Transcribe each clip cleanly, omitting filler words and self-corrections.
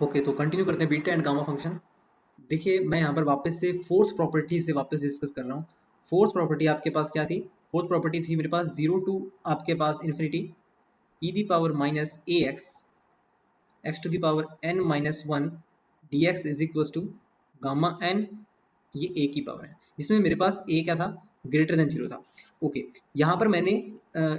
Okay, तो continue करते हैं बीटा एंड गामा फंक्शन। देखिए, मैं यहाँ पर वापस से फोर्थ प्रॉपर्टी से वापस डिस्कस कर रहा हूँ। फोर्थ प्रॉपर्टी आपके पास क्या थी? फोर्थ प्रॉपर्टी थी मेरे पास 0 टू आपके पास infinity E the power minus A x to the power N minus one d x is equal to gamma n, ये ए की पावर है, जिसमें मेरे पास ए क्या था? ग्रेटर देन जीरो था। ओके, यहाँ पर मैंने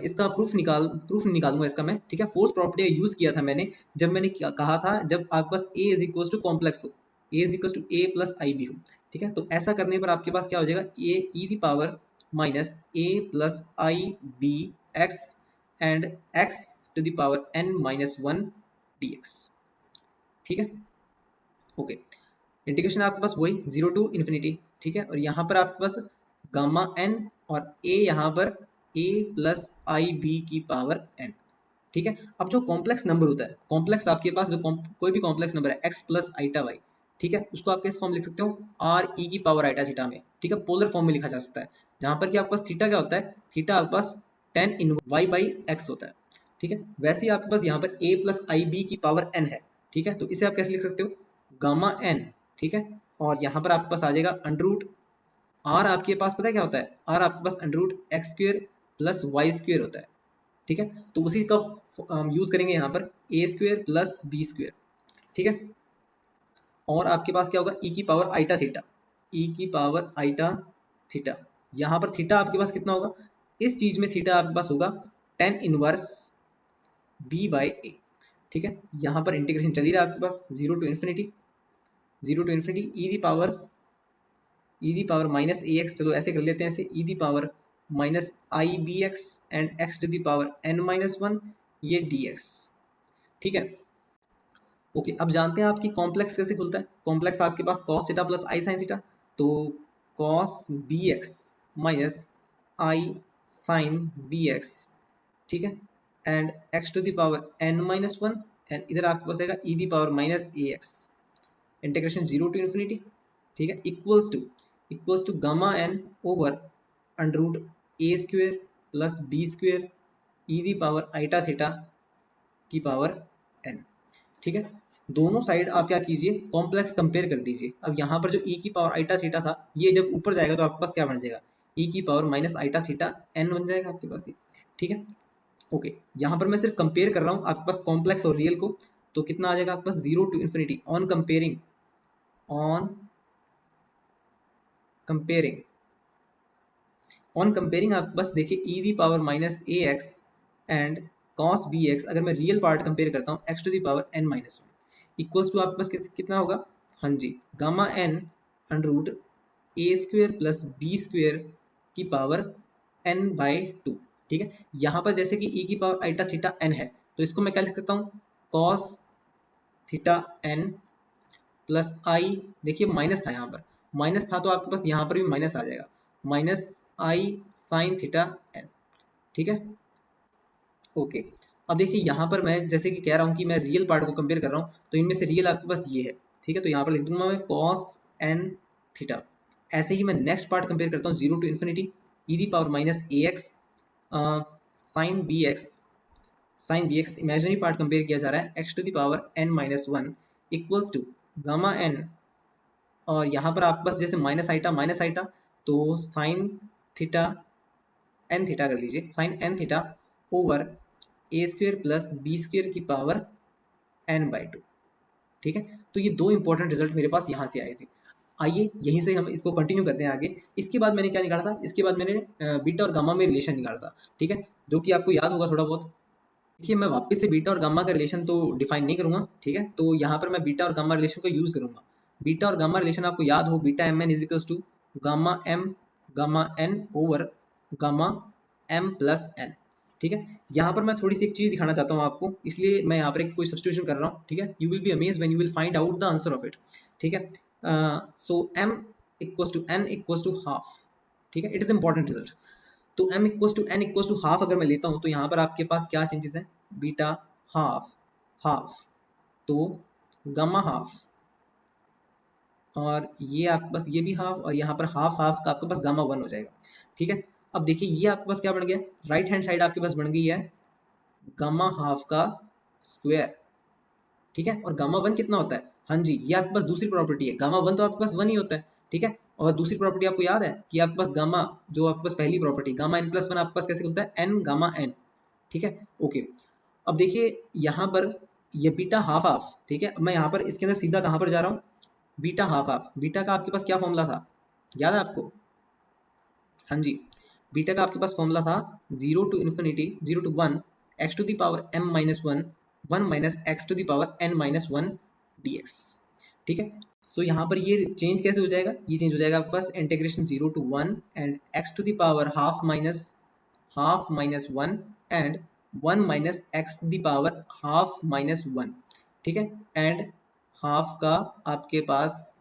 इसका प्रूफ निकालूंगा इसका मैं, ठीक है। फोर्थ प्रॉपर्टी यूज किया था मैंने, जब मैंने क्या कहा था, जब आपके पास a is equal to complex हो, a is equal to a plus i b हो, ठीक है। तो ऐसा करने पर आपके पास क्या हो जाएगा? A e the power minus a plus i b x and x to the power N minus one d x, ठीक है। ओके, इंटीग्रेशन आपके पास वही 0 टू इन्फिनिटी, ठीक है। और यहाँ पर आपके पास गामा एन और ए यहाँ पर ए प्लस आई बी की पावर एन, ठीक है। अब जो कॉम्प्लेक्स नंबर होता है, कॉम्प्लेक्स आपके पास जो कोई भी कॉम्प्लेक्स नंबर है एक्स प्लस आइटा वाई, ठीक है, उसको आप किस फॉर्म लिख सकते हो? आर ई की पावर आइटा थीटा में, ठीक है, पोलर फॉर्म में लिखा जा सकता है। जहाँ पर कि आपके पास थीटा क्या होता है? थीटा आपके पास tan in y by x होता है, ठीक है। वैसे ही आपके पास यहाँ पर ए प्लस आई बी की पावर एन है, ठीक है। तो इसे आप कैसे लिख सकते हो? गामा एन, ठीक है। और यहाँ पर आपके पास आ जाएगा अंडर रूट आर, आपके पास पता है क्या होता है? आर आपके पास under root x square plus y square होता है, ठीक है। तो उसी का यूज करेंगे यहाँ पर ए स्क्वेयर प्लस बी स्क्वेयर, ठीक है। और आपके पास क्या होगा? ई की पावर आइटा थीटा, ई की पावर आइटा थीटा। यहाँ पर थीटा आपके पास कितना होगा? इस चीज में थीटा आपके पास होगा टेन इनवर्स बी बाई ए, ठीक है। यहाँ पर इंटीग्रेशन चल ही रहा है आपके पास 0 to infinity, 0 to infinity E the power minus A x, चलो ऐसे कर लेते हैं, ऐसे e the power minus i b x and x to the power N minus one, ये डी एक्स, ठीक है। ओके, अब जानते हैं आपकी कॉम्प्लेक्स कैसे खुलता है। कॉम्प्लेक्स आपके पास cos theta plus i sine theta, तो cos b x minus i sine B x, ठीक है, and x to the power N minus one, and इधर आपके पास आएगा e the power minus A x, integration 0 to infinity, ठीक है, equals to gamma N over under root a square plus B square e the power iota theta की power n, ठीक है। दोनों साइड आप क्या कीजिए? कॉम्प्लेक्स कंपेयर कर दीजिए। अब यहाँ पर जो ई की पावर आइटा थीटा था, ये जब ऊपर जाएगा तो आपके पास क्या बन जाएगा? ई की power minus iota theta N बन जाएगा आपके पास ये, ठीक है। ओके, यहाँ पर मैं सिर्फ कंपेयर कर रहा हूँ आपके पास कॉम्प्लेक्स और रियल को, तो कितना आ जाएगा आपके पास? 0 टू इन्फिनिटी ऑन कंपेयरिंग आपके पास देखिए e the power minus A x and cos b x, अगर मैं रियल पार्ट कंपेयर करता हूँ x to the power N minus one equals to आपके पास कितना होगा? हाँ जी, gamma n under root a square plus B square की पावर एन बाई टू, ठीक है। यहाँ पर जैसे कि ई की पावर आइटा थीटा एन है, तो इसको मैं क्या लिख सकता हूँ? कॉस थीटा एन प्लस आई, देखिए माइनस था यहाँ पर, माइनस था तो आपके पास यहाँ पर भी माइनस आ जाएगा, minus i sine theta N, ठीक है। ओके, अब देखिए यहाँ पर मैं जैसे कि कह रहा हूँ कि मैं रियल पार्ट को कंपेयर कर रहा हूँ, तो इनमें से रियल आपके पास ये है, ठीक है। तो यहाँ पर लिख दूंगा मैं कॉस एन थीटा। ऐसे ही मैं नेक्स्ट पार्ट कंपेयर करता हूँ 0 to infinity E the power minus A X sine B X imaginary part compare किया जा रहा है X to the power N minus one equals to gamma N, और यहाँ पर आपके पास जैसे माइनस आइटा तो साइन थीटा एन थीटा कर लीजिए, sine N theta over A square plus B square की पावर एन बाई टू, ठीक है। तो ये दो इंपॉर्टेंट रिजल्ट मेरे पास यहाँ से आए थे। आइए यहीं से हम इसको कंटिन्यू करते हैं आगे। इसके बाद मैंने क्या निकाला था? इसके बाद मैंने बीटा और गामा में रिलेशन निकाला था, ठीक है, जो कि आपको याद होगा थोड़ा बहुत। देखिए, मैं वापस से बीटा और गामा का रिलेशन तो डिफाइन नहीं करूंगा, ठीक है। तो यहाँ पर मैं बीटा और गामा रिलेशन को यूज करूंगा। बीटा और गामा रिलेशन आपको याद हो, beta M N equals to gamma N over gamma M plus N, ठीक है। यहाँ पर मैं थोड़ी सी एक चीज दिखाना चाहता हूँ आपको, इसलिए मैं यहाँ पर एक कोई सब्स्टिट्यूशन कर रहा हूँ, ठीक है। You will be amazed when you will find out the answer of it, ठीक है। So m equals to n equals to half, ठीक है, इट इज इंपॉर्टेंट रिजल्ट। तो m equals to n equals to half अगर मैं लेता हूँ, तो यहाँ पर आपके पास क्या चेंजेस हैं? बीटा हाफ हाफ, तो गामा हाफ, और ये आपके पास ये भी हाफ, और यहाँ पर हाफ हाफ का आपके पास गामा वन हो जाएगा, ठीक है। अब देखिए ये आपके पास क्या बन गया? राइट हैंड साइड आपके पास बन गई है गामा हाफ का स्क्वायर, ठीक है, और गामा वन कितना होता है, हाँ जी ये आपके पास दूसरी प्रॉपर्टी है, गामा वन तो आपके पास वन ही होता है, ठीक है। और दूसरी प्रॉपर्टी आपको याद है कि आपके पास गामा, जो आपके पास पहली property gamma N plus one आपके पास कैसे खुलता है, एन गामा एन, ठीक है। ओके, अब देखिए यहाँ पर ये बीटा हाफ हाफ, ठीक है। अब मैं यहाँ पर इसके अंदर सीधा कहाँ पर जा रहा हूँ, बीटा हाफ हाफ, बीटा का आपके पास क्या फॉर्मूला था, याद है आपको, हाँ जी, बीटा का आपके पास फॉर्मूला था 0 to infinity 0 to 1 X to the power m minus one, 1 minus x to the power n minus one dx, ठीक है। सो यहाँ पर ये चेंज कैसे हो जाएगा, ये चेंज हो जाएगा आपके पास integration 0 to 1 and x to the power half minus one and 1 minus x to the power half minus one, ठीक है, एंड हाफ का आपके पास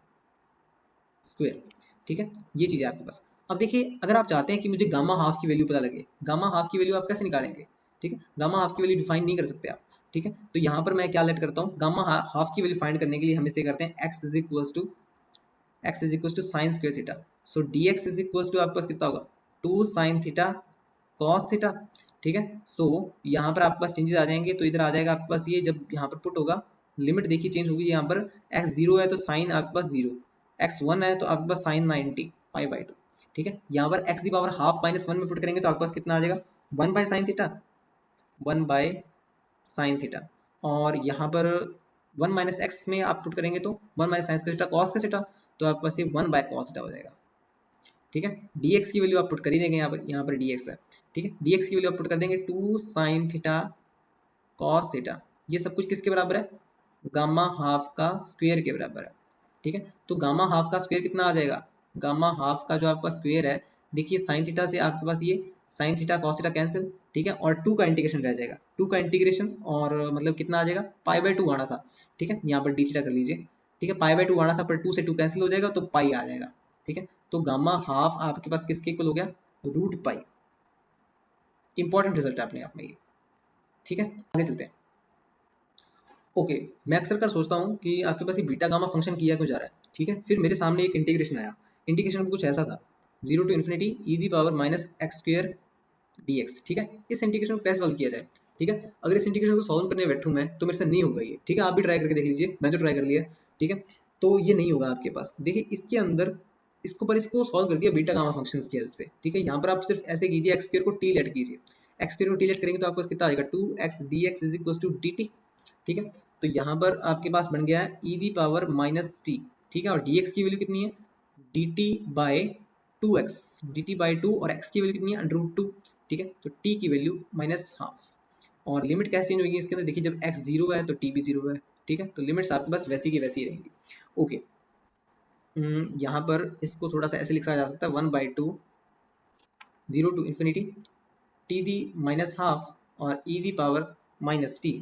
स्क्वायर, ठीक है। ये चीज़ है आपके पास। अब देखिए अगर आप चाहते हैं कि मुझे गामा हाफ की वैल्यू पता लगे, गामा हाफ की वैल्यू आप कैसे निकालेंगे, ठीक है, गामा हाफ की वैल्यू डिफाइन नहीं कर सकते आप, ठीक है। तो यहाँ पर मैं क्या लेट करता हूँ, गामा हाफ की वैल्यू फाइंड करने के लिए हम इसे करते हैं X is equal to sine square theta, so D x is equal to आपके पास कितना होगा, 2 साइन थीटा कॉस थीटा, ठीक है। सो यहाँ पर आपके पास चेंजेस आ जाएंगे, तो इधर आ जाएगा आपके पास ये, जब यहाँ पर पुट होगा लिमिट देखिए चेंज होगी, यहाँ पर एक्स जीरो है तो साइन आपके पास जीरो, एक्स वन है तो आपके पास साइन 90 पाई बाई टू, ठीक है। यहाँ पर x the power half minus one में पुट करेंगे तो आपके पास कितना आ जाएगा, 1 by sine theta, 1 by sine theta, और यहाँ पर 1 माइनस एक्स में आप पुट करेंगे तो 1 माइनस साइन थीटा कॉस का थीटा, तो आपके पास ये 1 बाय कॉस थीटा हो जाएगा, ठीक है। dx की वैल्यू आप पुट कर ही देंगे, यहाँ पर dx है, ठीक है, dx की वैल्यू आप पुट कर देंगे 2 साइन थीटा कॉस थीटा, ये सब कुछ किसके बराबर है, गामा हाफ का स्क्वायर के बराबर है, ठीक है। तो गामा हाफ का स्क्वायर कितना आ जाएगा, गामा हाफ का जो आपका स्क्वायर है, देखिए साइन थीटा से आपके पास ये sign theta cos theta cancel, ठीक है, और 2 का इंटीग्रेशन रह जाएगा, 2 का इंटीग्रेशन और मतलब कितना आ जाएगा, पाई बाई 2 आना था, ठीक है, यहाँ पर डी थीटा कर लीजिए, ठीक है, पाई बाई 2 आना था, पर 2 से 2 कैंसिल हो जाएगा तो पाई आ जाएगा, ठीक है। तो गामा हाफ आपके पास किसके इक्वल हो गया, रूट पाई, इंपॉर्टेंट रिजल्ट है अपने आप में ये, ठीक है। आगे चलते हैं। ओके, मैं अक्सर कर सोचता हूँ कि आपके पास ये बीटा गामा फंक्शन किया क्यों जा रहा है, ठीक है। फिर मेरे सामने एक इंटीग्रेशन आया, इंटीग्रेशन में कुछ ऐसा था 0 to infinity E the power minus x square D x, ठीक है। इस इंटीग्रेशन को कैसे सॉल्व किया जाए, ठीक है। अगर इस इंटीग्रेशन को सॉल्व करने बैठूँ मैं तो मेरे से नहीं होगा ये, ठीक है, आप भी ट्राई करके देख लीजिए, मैं तो ट्राई कर लिया, ठीक है। तो ये नहीं होगा आपके पास, देखिए इसके अंदर इसको सॉल्व कर दिया बीटा गामा फंक्शन की हेल्प से, ठीक है। यहाँ पर आप सिर्फ ऐसे कीजिए, एक्स स्क्वायर को टी लेट कीजिए, एक्स स्क्वायर को टी लेट करेंगे तो आपको कितना आ जाएगा, 2x dx is equal to dt, ठीक है। तो यहाँ पर आपके पास बन गया है e the power minus T, ठीक है, और dx की वैल्यू कितनी है, dt by 2x, dt by 2, और x की वैल्यू कितनी है, अंडर रूट 2, ठीक है। तो t की वैल्यू माइनस हाफ, और लिमिट कैसे चेंज होगी इसके अंदर, देखिए जब x जीरो है तो t भी जीरो है, ठीक है। तो लिमिट्स आपके पास वैसी की वैसी ही रहेंगी। ओके, यहाँ पर इसको थोड़ा सा ऐसे लिखा जा सकता है 1 by 2 0 to infinity t the minus half और e the power minus t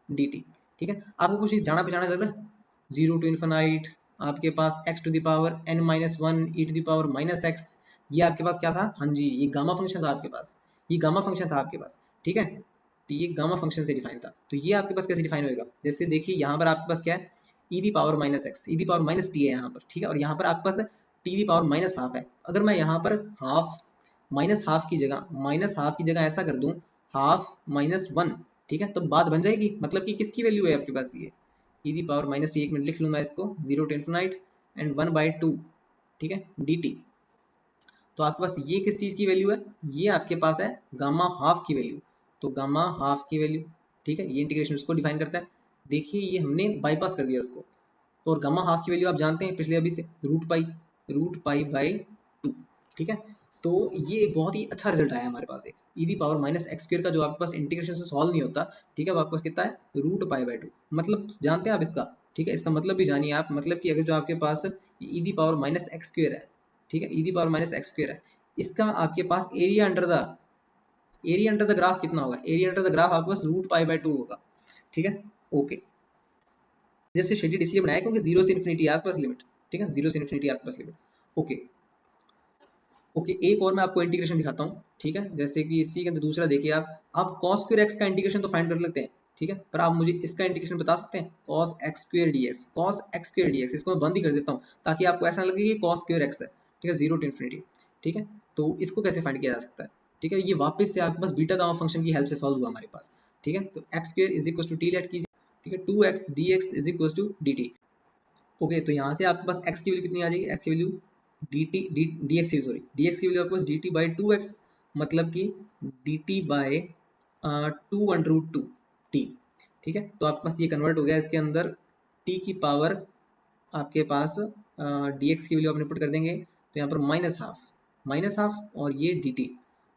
d t, ठीक है। आपको कुछ जाना पहचाना लग रहा है, 0 टू इन्फिनाइट आपके पास x to the power N minus one e to the power minus x, ये आपके पास क्या था, हाँ जी ये गामा फंक्शन था आपके पास, ये गामा फंक्शन था आपके पास, ठीक है। तो ये गामा फंक्शन से डिफाइन था, तो ये आपके पास कैसे डिफाइन होएगा, जैसे देखिए यहाँ पर आपके पास क्या है, e the power minus x, e the power minus t है यहाँ पर, ठीक है, और यहाँ पर आपके पास t the power minus half है। अगर मैं यहाँ पर हाफ माइनस हाफ की जगह ऐसा कर दूं, हाफ माइनस वन, ठीक है, तो बात बन जाएगी, मतलब कि किसकी वैल्यू है आपके पास ये ई दी पावर माइनस टी, एक मिनट लिख लूँ मैं इसको, 0 टू इन्फिनाइट एंड 1 बाई 2, ठीक है, डी टी। तो आपके पास ये किस चीज़ की वैल्यू है, ये आपके पास है गामा हाफ की वैल्यू, तो गामा हाफ की वैल्यू, ठीक है, ये इंटीग्रेशन उसको डिफाइन करता है। देखिए ये हमने बाईपास कर दिया उसको, तो और गामा हाफ की वैल्यू आप जानते हैं पिछले अभी से, रूट पाई बाई 2, ठीक है। तो ये एक बहुत ही अच्छा रिजल्ट आया हमारे पास, एक e the power minus x square का जो आपके पास इंटीग्रेशन से सॉल्व नहीं होता, ठीक है, वो आपके पास कितना है, रूट पाई बाई 2, मतलब जानते हैं आप इसका, ठीक है, इसका मतलब भी जानिए आप, मतलब कि अगर जो आपके पास e the power minus x square है, ठीक है, e the power minus x square है, इसका आपके पास एरिया अंडर द ग्राफ कितना होगा, एरिया अंडर द ग्राफ आपके पास रूट पाई बाई 2 होगा, ठीक है। ओके, इधर से शेडेड इसलिए बनाया क्योंकि 0 से इन्फिनिटी आपके पास लिमिट, ठीक है, 0 से इन्फिनिटी आपके पास लिमिट। ओके ओके, एक और मैं आपको इंटीग्रेशन दिखाता हूँ, ठीक है, जैसे कि इसी के अंदर दूसरा देखिए आप कॉस स्क्वायर एक्स का इंटीग्रेशन तो फाइंड कर लेते हैं, ठीक है, पर आप मुझे इसका इंटीग्रेशन बता सकते हैं, cos x square D x, cos x square D x, इसको मैं बंद ही कर देता हूँ ताकि आपको ऐसा ना लगे कि कॉस स्क्वायर एक्स है, ठीक है, 0 टू इन्फिनिटी, ठीक है। तो इसको कैसे फाइंड किया जा सकता है, ठीक है, ये वापस से आपके पास बीटा गामा फंक्शन की हेल्प से सॉल्व हुआ हमारे पास, ठीक है। तो X square is equal to T let कीजिए, ठीक है, 2x dx is equal to dt। Okay, तो यहाँ से आपके पास x की वैल्यू कितनी आ जाएगी, x की वैल्यू dt dx की, सॉरी dx की वैल्यू आपके पास dt बाई 2x, मतलब कि dt बाय 2 t। ठीक है, तो आपके पास ये कन्वर्ट हो गया इसके अंदर t की पावर आपके पास dx की वैल्यू आपने पुट कर देंगे तो यहाँ पर माइनस हाफ और ये dt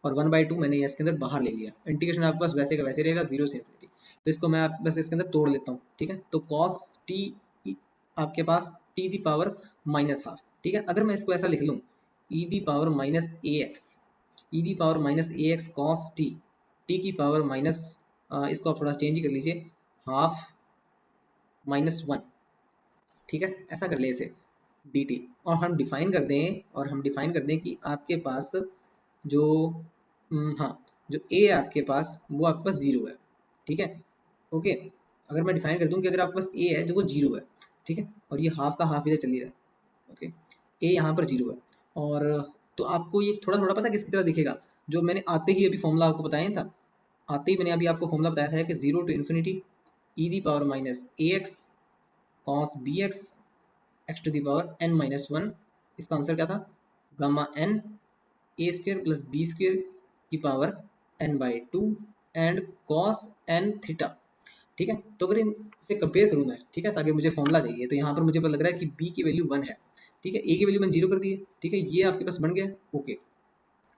और 1/2 मैंने इसके अंदर बाहर ले लिया। इंटीग्रेशन आपके पास वैसे का वैसे रहेगा, 0 से इन्फिनिटी। तो इसको मैं आप बस इसके अंदर तोड़ लेता हूँ। ठीक है, तो cos t आपके पास t the power minus half. ठीक है, अगर मैं इसको ऐसा लिख लूँ e the power minus A x, e the power minus A x cos t, t की पावर माइनस, इसको आप थोड़ा चेंज ही कर लीजिए, हाफ माइनस वन। ठीक है, ऐसा कर ले इसे डी टी, और हम डिफाइन कर दें, कि आपके पास जो हाँ, जो ए है आपके पास वो आपके पास जीरो है। ठीक है, ओके, अगर मैं डिफाइन कर दूं कि अगर आपके पास ए है जो वो जीरो है, ठीक है, और ये हाफ का हाफ इधर चली रहा है, ओके, ए यहाँ पर जीरो है। और तो आपको ये थोड़ा थोड़ा पता किसकी तरह दिखेगा, जो मैंने आते ही अभी फॉर्मूला आपको बताया था, आते ही मैंने अभी आपको फॉर्मूला बताया था कि 0 to infinity E the power minus A x cos b x x to the power N minus one. इसका आंसर क्या था, gamma n a square plus B square की power N by two and cos N theta. ठीक है, तो अगर इनसे compare करूँ मैं, ठीक है, ताकि मुझे फॉर्मूला चाहिए, तो यहाँ पर मुझे पता लग रहा है कि बी की वैल्यू 1 है। ठीक है, ए की वैल्यू मैंने 0 कर दी है। ठीक है, ये आपके पास बन गया। ओके,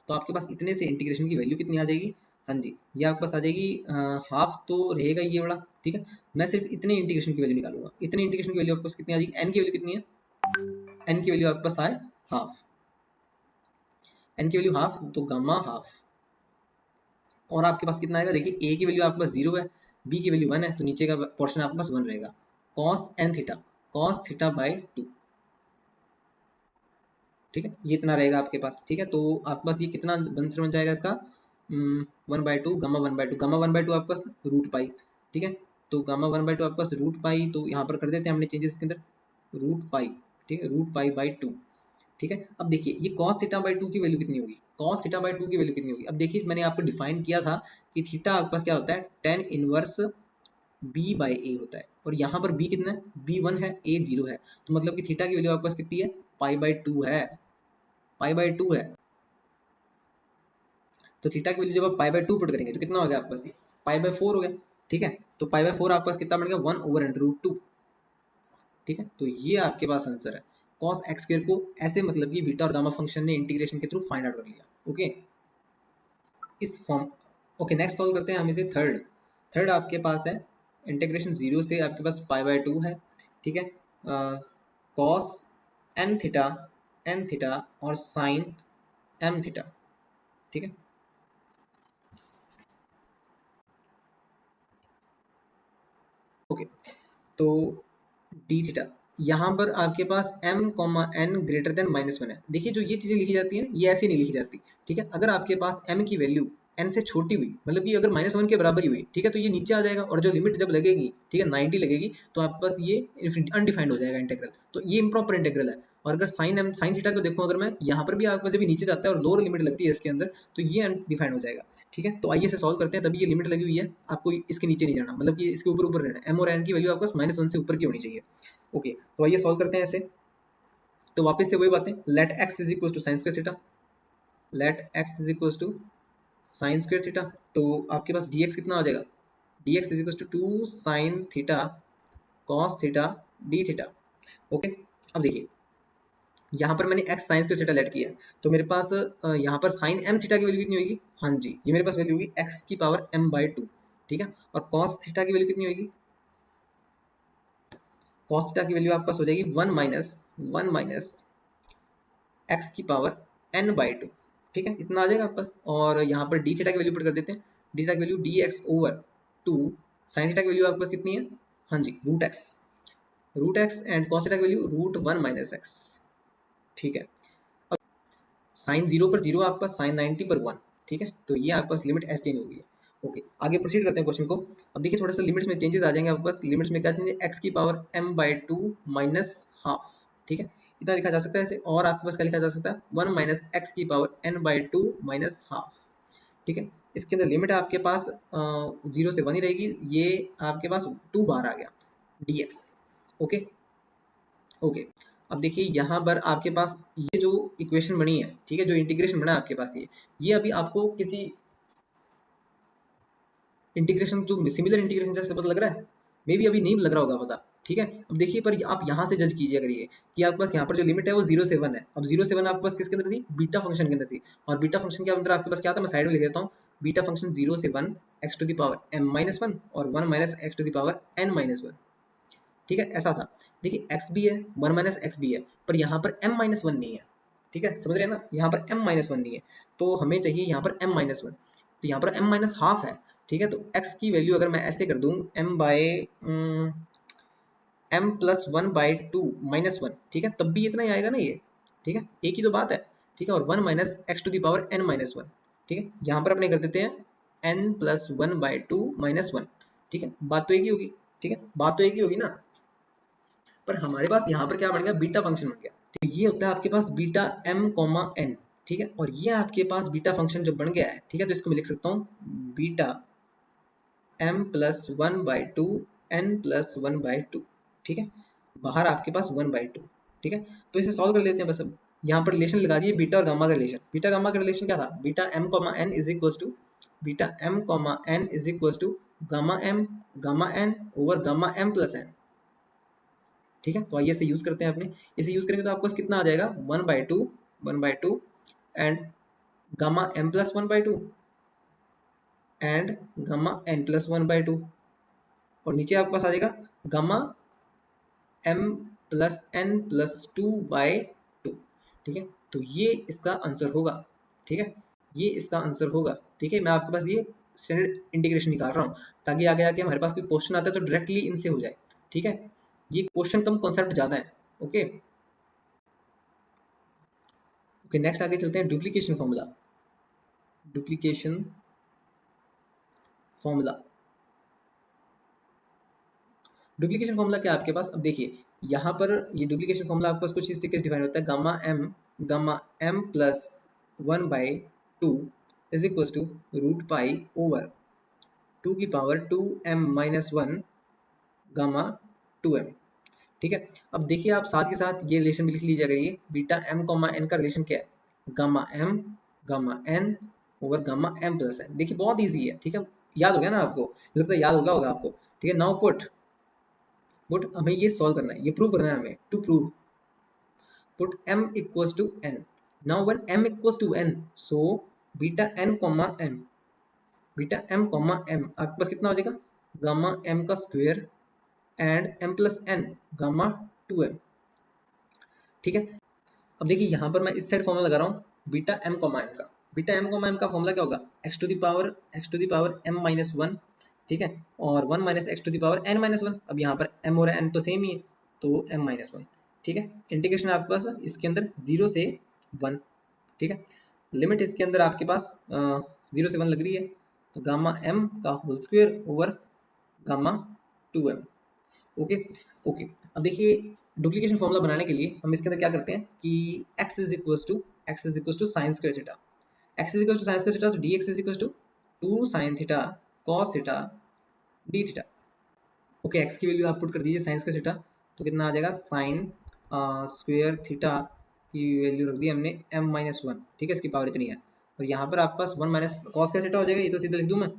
तो आपके पास इतने से इंटीग्रेशन की वैल्यू कितनी आ जाएगी, हाँ जी, ये आपके पास आ जाएगी हाफ तो रहेगा ये वाला। ठीक है, मैं सिर्फ इतने इंटीग्रेशन की वैल्यू निकालूंगा। इतने इंटीग्रेशन की वैल्यू आपके पास कितनी आ जाएगी, एन की वैल्यू कितनी है, एन की वैल्यू आपके पास आए हाफ, एन की वैल्यू हाफ, तो गामा हाफ। और आपके पास कितना आएगा, देखिए ए की वैल्यू आपके पास 0 है, बी की वैल्यू 1 है, तो नीचे का पोर्शन आपके पास 1 रहेगा, cos N theta, cos theta by 2। ठीक है, ये इतना रहेगा आपके पास। ठीक है, तो आपके पास ये कितना बन जाएगा इसका, 1/2 गामा 1/2, गामा 1/2 आपके पास रूट पाई। ठीक है, तो गामा 1/2 आपके पास रूट पाई, तो यहाँ पर कर देते हैं हमने चेंजेस के अंदर, रूट पाई। ठीक है, रूट पाई बाई 2। ठीक है, अब देखिए ये cos थीटा बाई 2 की वैल्यू कितनी होगी, cos थीटा बाई 2 की वैल्यू कितनी होगी। अब देखिए मैंने आपको डिफाइन किया था कि थीटा आपके पास क्या होता है, tan इनवर्स b बाई ए होता है, और यहाँ पर b कितना है, b 1 है, a 0 है, तो मतलब कि थीटा की वैल्यू आपके पास कितनी है, पाई बाई 2 है, पाई बाई 2 है। तो थीटा की वैल्यू जब आप पाई बाई 2 पुट करेंगे तो कितना हो गया आपके पास, ये पाई बाई 4 हो गया। ठीक है, तो पाई बाई 4 आपके पास कितना बन गया, 1/√2। ठीक है, तो ये आपके पास आंसर है। cos x स्क्वायर को ऐसे मतलब कि बीटा और गामा फंक्शन ने इंटीग्रेशन के थ्रू फाइंड आउट कर लिया। ओके, इस फॉर्म, ओके, नेक्स्ट सॉल्व करते हैं हम इसे। थर्ड, थर्ड आपके पास है इंटीग्रेशन 0 से आपके पास पाई बाई 2 है। ठीक है, कॉस एन थीटा और साइन एम थीटा। ठीक है, ओके, तो डी थीटा, यहाँ पर आपके पास m comma N greater than -1 है। देखिए जो ये चीज़ें लिखी जाती हैं ये ऐसे नहीं लिखी जाती। ठीक है, अगर आपके पास m की वैल्यू n से छोटी हुई, मतलब कि अगर -1 के बराबर ही हुई, ठीक है, तो ये नीचे आ जाएगा, और जो लिमिट जब लगेगी, ठीक है, 90 लगेगी, तो आपके पास ये अनडिफाइंड हो जाएगा इंटीग्रल, तो ये इम्प्रॉपर इंटीग्रल है। और अगर साइन थीटा को देखो, अगर मैं यहाँ पर भी आपके पास जब नीचे जाता है और लोअर लिमिट लगती है इसके अंदर, तो ये अनडिफाइंड हो जाएगा। ठीक है, तो आइए इसे सॉल्व करते हैं। तभी ये लिमिट लगी हुई है, आपको इसके नीचे नहीं जाना, मतलब कि इसके ऊपर ऊपर रहना, m और n की वैल्यू आपके पास -1 से ऊपर की होनी चाहिए। ओके, तो आइए सॉल्व करते हैं ऐसे। तो वापस से वही बातें, let x is equal to sine square theta, let x is equal to sine square theta, तो आपके पास dx कितना आ जाएगा, dx is equal to 2 sine theta cos theta D theta. Okay, अब देखिए यहाँ पर मैंने x sine square theta let किया है, तो मेरे पास यहाँ पर साइन m थीटा की वैल्यू कितनी होगी, हाँ जी, ये मेरे पास वैल्यू होगी x की पावर m बाई 2। ठीक है, और कॉस थीटा की वैल्यू कितनी होगी, कॉस थीटा की वैल्यू आपके पास हो जाएगी 1 माइनस एक्स की पावर n बाई 2। ठीक है, इतना आ जाएगा आपके पास, और यहाँ पर डी थीटा की वैल्यू पुट कर देते हैं, डी थीटा की value d x over 2, sine theta की वैल्यू आपके पास कितनी है, हाँ जी, root x and cos theta की वैल्यू √1 माइनस एक्स। ठीक है, अब साइन 0 पर 0 आपके पास, साइन 90 पर 1। ठीक है, तो ये आपके पास लिमिट एस चेंज हो गई है। ओके, आगे प्रोसीड करते हैं क्वेश्चन को। अब देखिए थोड़ा सा लिमिट्स में चेंजेस आ जाएंगे आपके पास। लिमिट्स में क्या चेंज है, एक्स की power m by 2 minus half. ठीक है, इतना लिखा जा सकता है ऐसे, और आपके पास क्या लिखा जा सकता है, 1 माइनस एक्स की power n by 2 minus half. ठीक है, इसके अंदर लिमिट आपके पास 0 से 1 ही रहेगी, ये आपके पास 2 बार आ गया dx। Okay okay. अब देखिए यहाँ पर आपके पास ये जो इक्वेशन बनी है, ठीक है, जो इंटीग्रेशन बना है आपके पास, ये अभी आपको किसी इंटीग्रेशन, जो सिमिलर इंटीग्रेशन जैसे पता लग रहा है, मे बी अभी नहीं लग रहा होगा पता, ठीक है। अब देखिए पर आप यहाँ से जज कीजिए अगर ये कि आपके पास यहाँ पर जो लिमिट है वो 0 से 1 है। अब 0 से 1 आपके पास किसके अंदर थी? बीटा फंक्शन के अंदर थी। और बीटा फंक्शन के अंदर आपके पास क्या था, मैं साइड में लिख देता हूँ। बीटा फंक्शन 0 से 1 x to the power m-1 और 1 minus x to the power n-1, ठीक है, ऐसा था। देखिए x भी है, 1 माइनस x भी है, पर यहाँ पर m-1 नहीं है, ठीक है, समझ रहे हैं ना, यहाँ पर m-1 नहीं है, तो हमें चाहिए यहाँ पर m-1। तो यहाँ पर m-1 है, ठीक है। तो x की वैल्यू अगर मैं ऐसे कर दूँ m+1/2 -1, ठीक है, तब भी इतना ही आएगा ना ये, ठीक है, एक ही तो बात है, ठीक है। और 1 minus x to the power n-1, ठीक है, यहाँ पर अपने कर देते हैं n+1/2 -1, ठीक है, बात तो एक ही होगी, ठीक है, बात तो एक ही होगी ना। पर हमारे पास यहाँ पर क्या बन गया, बीटा फंक्शन बन गया। तो ये होता है आपके पास बीटा m, ठीक है। और ये आपके पास बीटा फंक्शन जो बन गया है, ठीक है, तो इसको मैं लिख सकता हूँ बीटा m+1/2 n+1/2, ठीक है, बाहर आपके पास 1/2, ठीक है। तो इसे सॉल्व कर लेते हैं बस। अब यहाँ पर रिलेशन लगा दिए बीटा और गामा का रिलेशन। बीटा गामा का रिलेशन क्या था, beta m, n is equal to beta m, n is equal to gamma n over gamma m+n, ठीक है। तो आइए इसे यूज करते हैं अपने। इसे यूज करेंगे तो आपको कितना आ जाएगा, 1/2 and gamma m+1/2 and gamma n+1/2, और नीचे आपके पास आ जाएगा गामा m+n+2/2, ठीक है। तो ये इसका आंसर होगा, ठीक है, ये इसका आंसर होगा, ठीक है। मैं आपके पास ये स्टैंडर्ड इंटीग्रेशन निकाल रहा हूँ ताकि आगे आके हमारे पास कोई क्वेश्चन आता है तो डायरेक्टली इनसे हो जाए, ठीक है। ये क्वेश्चन कम, कॉन्सेप्ट ज़्यादा है। ओके ओके, नेक्स्ट आगे चलते हैं, duplication formula. Duplication formula, duplication formula क्या है आपके पास, अब देखिए यहाँ पर ये डुप्लीकेशन फॉर्मूला आपके पास कुछ इस तरीके से डिफाइन होता है, gamma m plus 1/2 is equal to √π/2 की पावर 2m-1 गामा 2m, ठीक है। अब देखिए आप साथ के साथ ये रिलेशन भी लिख लीजिए, अगर ये बीटा m, n का रिलेशन क्या है, gamma n over gamma m+n। देखिए बहुत ईजी है, ठीक है, याद हो गया ना आपको, लगता है याद होगा आपको, ठीक है। नाउ पुट हमें ये सॉल्व करना है, ये प्रूव करना है हमें, to prove put m equals to n। Now when m equals to n, so beta n, beta m, आपके पास कितना हो जाएगा, गामा m का square and m+n gamma 2m, ठीक है। अब देखिए यहाँ पर मैं इस साइड फॉर्मूला लगा रहा हूँ बीटा m, का। बीटा m, का फॉर्मूला क्या होगा, x to the power m-1, ठीक है, और 1 minus x to the power n-1। अब यहाँ पर m और n तो सेम ही है, तो m-1, ठीक है। इंटीग्रेशन आपके पास इसके अंदर 0 से 1, ठीक है। लिमिट इसके अंदर आपके पास 0 से 1 लग रही है, तो गामा m का whole square over gamma 2m। Okay okay. अब देखिए डुप्लीकेशन फॉर्मूला बनाने के लिए हम इसके अंदर क्या करते हैं कि x is equal to sine square theta, x is equal to sine square theta, तो dx is equal to 2 sine theta cos theta D theta. Okay, x की वैल्यू आप पुट कर दीजिए साइन स्क्वायर थीटा, तो कितना आ जाएगा, sine square theta की वैल्यू रख दी हमने m-1, ठीक है, इसकी पावर इतनी है। और यहाँ पर आपके पास 1 माइनस कॉस स्क्वायर थीटा हो जाएगा, ये तो सीधा लिख दूँ मैं,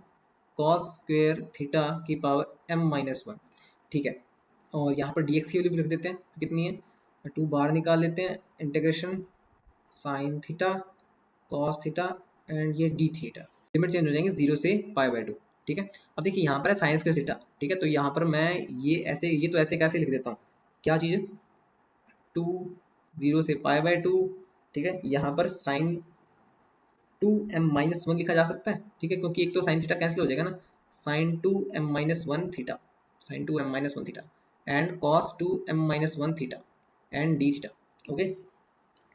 कॉस स्क्वायर थीटा की पावर m-1, ठीक है। और यहाँ पर dx की वैल्यू भी रख देते हैं, तो कितनी है, 2 बाहर निकाल लेते हैं, integration sign theta cos theta and ये डी थीटा, लिमिट चेंज हो जाएंगे 0 से π/2, ठीक है। अब देखिए यहाँ पर है साइन स्क्वायर थीटा, ठीक है, तो यहाँ पर मैं ये तो ऐसे कैसे लिख देता हूँ, क्या चीज़ है, 2 0 से π/2, ठीक है। यहाँ पर साइन 2m-1 लिखा जा सकता है, ठीक है, क्योंकि एक तो साइन थीटा कैंसिल हो जाएगा ना, sine 2m-1 theta, sine 2m-1 theta and cos 2m-1 theta and D theta. Okay,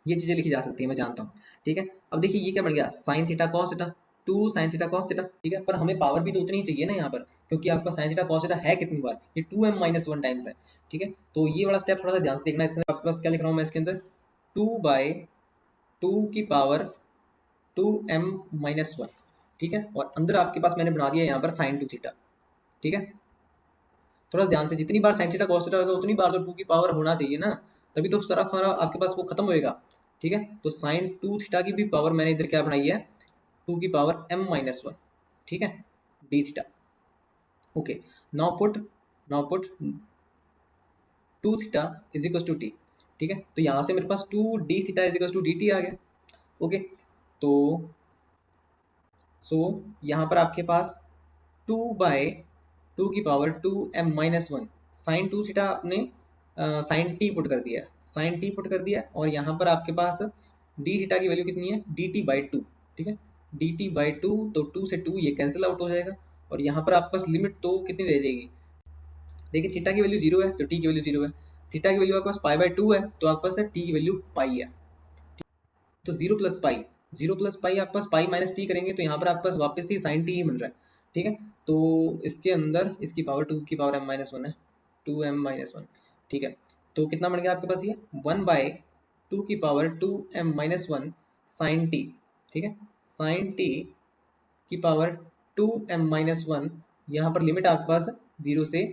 ये चीज़ें लिखी जा सकती है, मैं जानता हूँ, ठीक है। अब देखिए ये क्या बन गया, sign theta cos theta, 2 sine theta cos theta, ठीक है। पर हमें पावर भी तो उतनी ही चाहिए ना यहाँ पर, क्योंकि आपका साइन थीटा कॉस थीटा है कितनी बार, ये 2m-1 टाइम्स है, ठीक है। तो ये वाला स्टेप थोड़ा सा ध्यान से देखना है। इसके अंदर आपके पास क्या लिख रहा हूँ मैं, इसके अंदर 2/2 की पावर 2m-1, ठीक है, और अंदर आपके पास मैंने बना दिया यहाँ पर साइन 2 थीटा। ठीक है, थोड़ा ध्यान से, जितनी बार साइन थीटा कॉस थीटा होगा उतनी बार तो 2 की पावर होना चाहिए ना, तभी तो सारा सारा आपके पास वो खत्म होएगा। ठीक है, तो साइन 2 थीटा की भी पावर मैंने इधर क्या बनाई है, 2 की पावर m-1। ठीक है, d theta. Okay, now put 2 theta is equal to t. ठीक है, तो यहाँ से मेरे पास 2 d theta is equal to d t आ गया। ओके, तो सो यहाँ पर आपके पास 2/2 की पावर 2m-1 साइन 2 थीटा आपने साइन टी पुट कर दिया, साइन टी पुट कर दिया, और यहाँ पर आपके पास डी थीटा की वैल्यू कितनी है, डी टी बाई टू। ठीक है, डी टी बाई टू, तो 2 से 2 ये कैंसिल आउट हो जाएगा, और यहाँ पर आपके पास लिमिट तो कितनी रह जाएगी, देखिए थीटा की वैल्यू 0 है तो टी की वैल्यू 0 है, थीटा की वैल्यू आपके पास पाई बाई 2 है तो आपके पास टी की वैल्यू पाई है। तो 0 + पाई आपके पास पाई माइनस टी करेंगे तो यहाँ पर आपके पास वापस से साइन टी ही मिल रहा है। ठीक है, तो इसके अंदर इसकी पावर 2 की पावर m-1 है, 2m-1। ठीक है, तो कितना बन गया आपके पास ये 1/2 की पावर 2m-1 साइन टी। ठीक है, साइन टी की पावर 2m-1, यहाँ पर लिमिट आपके पास 0 से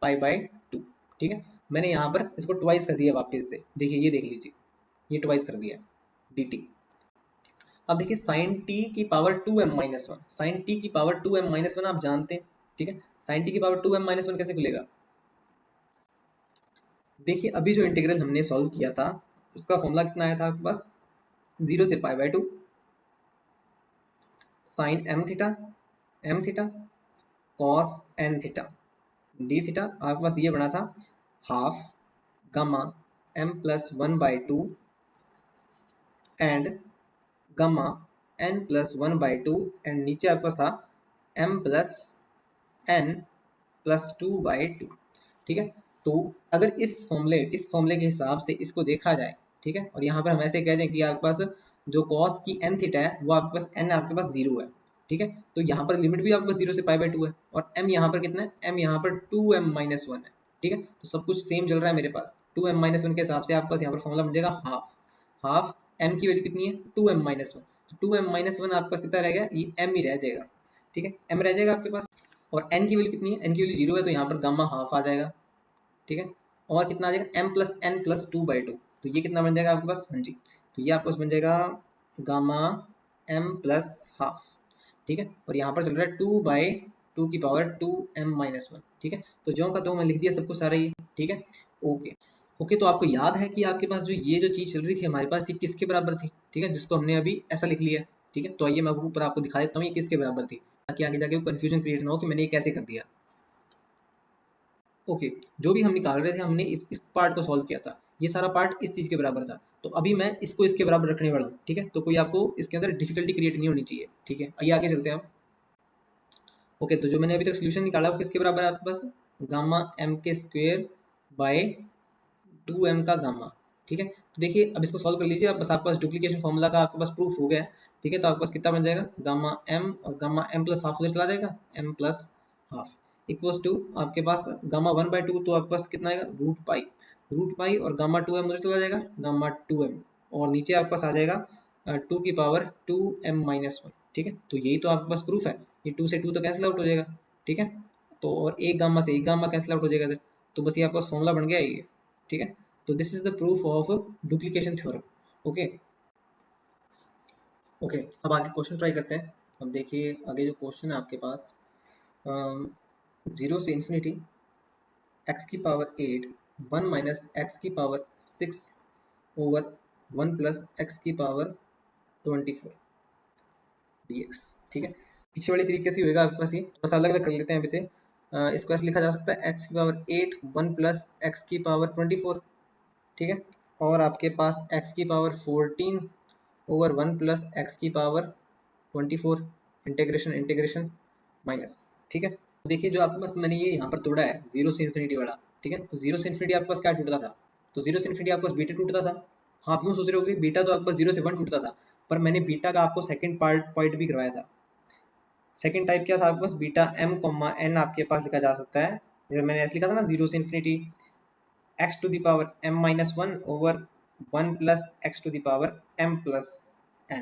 पाई/2। ठीक है, मैंने यहाँ पर इसको ट्वाइस कर दिया वापस से, देखिए ये देख लीजिए, ये ट्वाइस कर दिया डी टी। अब देखिए साइन टी की पावर 2m-1, साइन टी की पावर 2m-1 आप जानते हैं। ठीक है, साइन टी की पावर 2m-1 कैसे खुलेगा, देखिए अभी जो इंटीग्रल हमने सॉल्व किया था उसका फॉर्मूला कितना आया था आपके पास, 0 से पाई/2 sine M theta cos N theta D theta, आपके पास ये बना था half gamma m+1/2 and gamma n+1/2, and नीचे आपके पास था m+n+2/2। ठीक है, तो अगर इस फॉर्मूले के हिसाब से इसको देखा जाए, ठीक है, और यहाँ पर हम ऐसे कह दें कि आपके पास जो कॉस की एन थीटा है वो आपके पास n आपके पास 0 है। ठीक है, तो यहाँ पर लिमिट भी आपके पास 0 से पाई/2 है, और m यहाँ पर कितना है, m यहाँ पर 2m-1 है। ठीक है, तो सब कुछ सेम चल रहा है मेरे पास, 2m-1 के हिसाब से आपके पास यहाँ पर फॉर्मूला बन जाएगा हाफ m की वैल्यू कितनी है 2m-1, तो 2m-1 आपके पास कितना रह गया, ये m ही रह जाएगा। ठीक है, m रह जाएगा आपके पास, और n की वैल्यू कितनी है, n की वैल्यू 0 है तो यहाँ पर गामा हाफ आ जाएगा। ठीक है, और कितना आ जाएगा m+n+2/2, तो ये कितना बन जाएगा आपके पास, हाँ जी, तो ये आपके पास बन जाएगा गामा m+हाफ। ठीक है, और यहाँ पर चल रहा है 2/2 की पावर 2m-1। ठीक है, तो जो का तो मैं लिख दिया सब कुछ सारा ये। ठीक है, ओके ओके, तो आपको याद है कि आपके पास जो ये जो चीज़ चल रही थी हमारे पास, ये किसके बराबर थी, ठीक है, जिसको हमने अभी ऐसा लिख लिया। ठीक है, तो आइए मैं ऊपर आपको दिखा देता हूँ ये किसके बराबर थी, ताकि आगे जाके कन्फ्यूजन क्रिएट ना हो कि मैंने ये कैसे कर दिया। ओके, जो भी हम निकाल रहे थे हमने इस पार्ट को सॉल्व किया था, ये सारा पार्ट इस चीज़ के बराबर था, तो अभी मैं इसको इसके बराबर रखने वाला हूँ। ठीक है, तो कोई आपको इसके अंदर डिफिकल्टी क्रिएट नहीं होनी चाहिए। ठीक है, आइए आगे चलते हैं आप। ओके, तो जो मैंने अभी तक सोल्यूशन निकाला वो किसके बराबर है आपके पास, गामा m के स्क्वेयर बाय 2m का गामा। ठीक है, तो देखिए अब इसको सॉल्व कर लीजिए, अब बस आपके पास डुप्लीकेशन फॉर्मूला का आपके पास प्रूफ हो गया है। ठीक है, तो आपके पास कितना बन जाएगा, गामा m और गामा m+हाफ उधर चला जाएगा, m+हाफ इक्वल्स टू आपके पास गामा 1/2, तो आपके पास कितना आएगा, रूट पाई, और गामा 2m उधर चला जाएगा, गामा 2m, और नीचे आपके पास आ जाएगा 2 की पावर 2m-1। ठीक है, तो यही तो आपके पास प्रूफ है, ये 2 से 2 तो कैंसिल आउट हो जाएगा। ठीक है, तो और एक गामा से एक गामा कैंसिल आउट हो जाएगा इधर, तो बस ये आपका फॉर्मूला बन गया है ये। ठीक है, तो this is the proof of duplication theorem. Okay okay, अब आगे क्वेश्चन ट्राई करते हैं। अब देखिए आगे जो क्वेश्चन है आपके पास, 0 से इन्फिनिटी x की पावर 8 1 माइनस एक्स की पावर 6 ओवर 1 प्लस एक्स की पावर 24 dx। ठीक है, पीछे वाली तरीके से होएगा आपके पास, ये बस अलग अलग कर लेते हैं अब इसे। इसको ऐसे लिखा जा सकता है x की पावर 8 1 प्लस एक्स की पावर 24। ठीक है, और आपके पास x की पावर 14 ओवर 1 प्लस एक्स की पावर 24 इंटीग्रेशन इंटीग्रेशन माइनस। ठीक है, देखिए जो आपके पास मैंने ये यहाँ पर तोड़ा है 0 से इन्फिनिटी वाला। ठीक है, तो 0 से इन्फिनिटी आपके पास क्या टूटता था, तो 0 से इन्फिनिटी आपके पास बीटा टूटता था। हाँ, आप यूँ सोच रहे होगे बीटा तो आपके पास 0 से 1 टूटता था, पर मैंने बीटा का आपको सेकंड पॉइंट भी करवाया था। सेकंड टाइप क्या था आपके पास, बीटा m, n आपके पास लिखा जा सकता है, जैसे मैंने ऐसे लिखा था ना, 0 से infinity x to the power m-1 over 1 plus X to the power m+n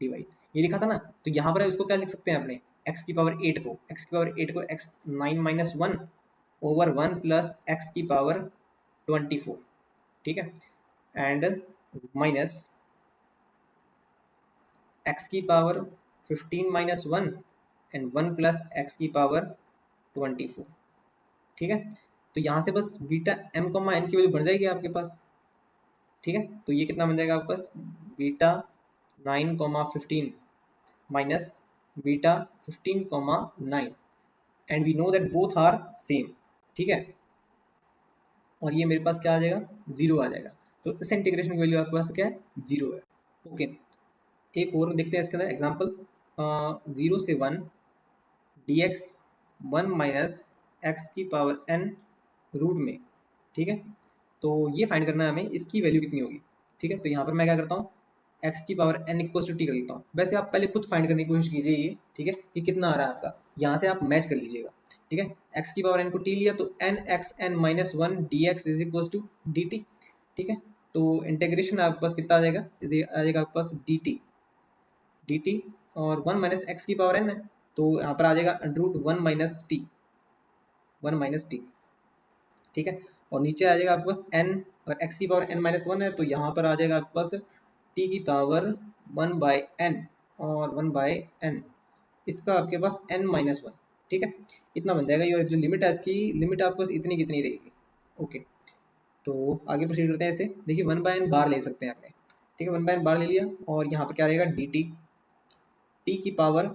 divide. ये लिखा था ना, तो यहाँ पर इसको क्या लिख सकते हैं अपने x की पावर 8 को, x 9 minus 1 over 1 plus x की पावर 24, ठीक है, एंड माइनस x की power 15 minus 1 and 1 plus x की पावर 24, ठीक है। तो यहाँ से बस बीटा m कॉमा n की वैल्यू बन जाएगी आपके पास, ठीक है। तो ये कितना बन जाएगा आपके पास, beta 9 comma 15 minus beta 15 comma 9, and we know that both are same, ठीक है। और ये मेरे पास क्या आ जाएगा, 0 आ जाएगा। तो इस इंटीग्रेशन की वैल्यू आपके पास क्या है, 0 है। ओके, एक और देखते हैं इसके अंदर एग्जाम्पल, 0 से 1 dx 1 माइनस एक्स की पावर n रूट में, ठीक है। तो ये फाइंड करना है हमें, इसकी वैल्यू कितनी होगी, ठीक है। तो यहाँ पर मैं क्या करता हूँ, x की power n equal to T कर लेता हूँ। वैसे आप पहले खुद फाइंड करने की कोशिश कीजिए ये, ठीक है, कि कितना आ रहा है आपका, यहाँ से आप मैच कर लीजिएगा, ठीक है। x की पावर n को t लिया तो n x n minus 1 dx is equal to dt, ठीक है। तो इंटीग्रेशन आपके पास कितना आ जाएगा, आ जाएगा आपके पास dt और 1 माइनस एक्स की पावर n है, तो यहाँ पर आ जाएगा अंडर रूट 1 माइनस टी, ठीक है। और नीचे आ जाएगा आपके पास n, और x की पावर n माइनस 1 है, तो यहाँ पर आ जाएगा आपके पास t की पावर 1 बाई n और 1 बाई n, इसका आपके पास n माइनस 1, ठीक है। इतना बन जाएगा। ये जो लिमिट है इसकी लिमिट आपके पास इतनी कितनी रहेगी। ओके, तो आगे प्रोसीड करते हैं। ऐसे देखिए 1 बाय n बार ले सकते हैं आपने, ठीक है, 1 बाय n बार ले लिया, और यहाँ पर क्या रहेगा dt, t की पावर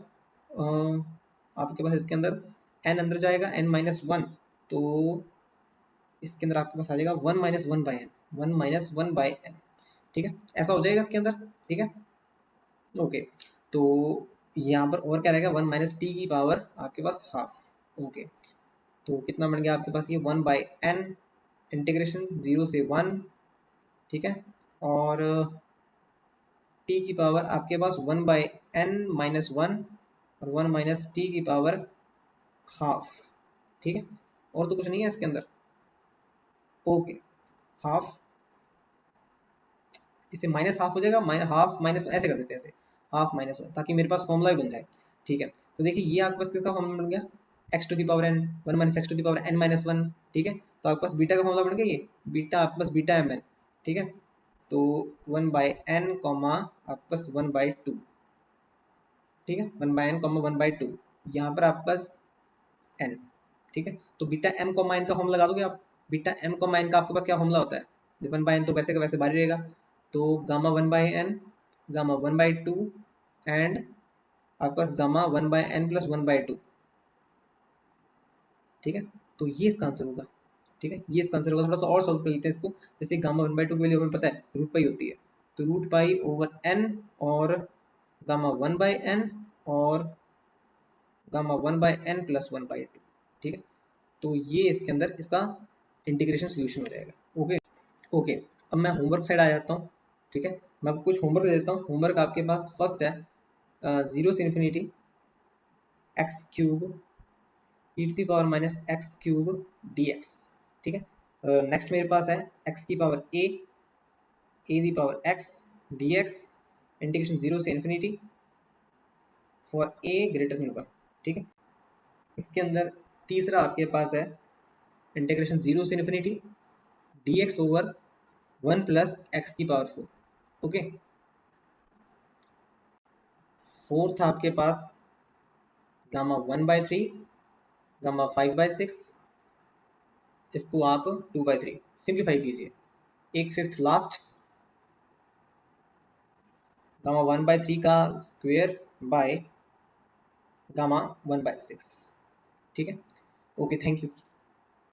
आपके पास इसके अंदर n अंदर जाएगा n माइनस 1, तो इसके अंदर आपके पास आ जाएगा 1 minus 1 by n, 1 minus 1 by n, ठीक है, ऐसा हो जाएगा इसके अंदर, ठीक है। ओके, तो यहाँ पर और क्या रहेगा, 1 माइनस टी की पावर आपके पास हाफ। ओके, तो कितना बन गया आपके पास, ये 1 बाई एन इंटीग्रेशन 0 से 1, ठीक है, और टी की पावर आपके पास 1 बाई एन माइनस 1 और 1 माइनस टी की पावर हाफ, ठीक है। और तो कुछ नहीं है इसके अंदर। ओके, हाफ, इसे माइनस हाफ हो जाएगा, हाफ माइनस ऐसे कर देते हैं, ऐसे हाफ माइनस 1, ताकि मेरे पास फॉर्मूला भी बन जाए, ठीक है। तो देखिए ये आपके पास किसका फॉर्मूला बन गया, x to the power n, 1 minus x to the power N minus 1, ठीक है। तो आपके पास बीटा का फॉर्मूला बन गया, ये बीटा आपके पास बीटा एम एन, ठीक है। तो 1 बाई एन कॉमा आपके पास 1 बाई 2, ठीक है, 1 बाई एन कॉमा 1 बाई 2, यहाँ पर आपके पास एन, ठीक है। तो बीटा एम कॉमा एन का फॉर्मूला लगा दोगे आप। बीटा एम कॉमा एन का आपके पास क्या फॉर्मूला होता है, 1 बाई एन तो वैसे का वैसे बाहर ही रहेगा, तो gamma 1 by n, gamma 1 by 2, and आपके पास gamma 1 by n plus 1 by 2, ठीक है। तो ये इसका आंसर होगा, ठीक है, ये इसका आंसर होगा। थोड़ा सा और सॉल्व कर लेते हैं इसको। जैसे गामा 1 बाई 2 की वैल्यू हमें पता है रूट पाई होती है, तो रूट पाई ओवर एन और गामा 1 बाई एन और gamma 1 by n plus 1 by 2, ठीक है। तो ये इसके अंदर इसका इंटीग्रेशन सोल्यूशन हो जाएगा। ओके, ओके, अब मैं होमवर्क साइड आ जाता हूँ, ठीक है। मैं आपको कुछ होमवर्क दे देता हूँ। होमवर्क आपके पास फर्स्ट है 0 से infinity x cube e to the power minus x cube d x, ठीक है। नेक्स्ट मेरे पास है एक्स की power a the power x d x integration 0 से infinity for a greater than 1, ठीक है। इसके अंदर तीसरा आपके पास है इंटीग्रेशन 0 से infinity D x over 1 plus x की पावर 4, ओके। फोर्थ आपके पास गामा 1 बाई 3, गामा 5 बाई 6, इसको आप 2 बाई 3 सिंप्लीफाई कीजिए। एक फिफ्थ लास्ट गामा 1 बाई 3 का स्क्वायर बाय गामा 1 बाई 6, ठीक है। Okay, thank you.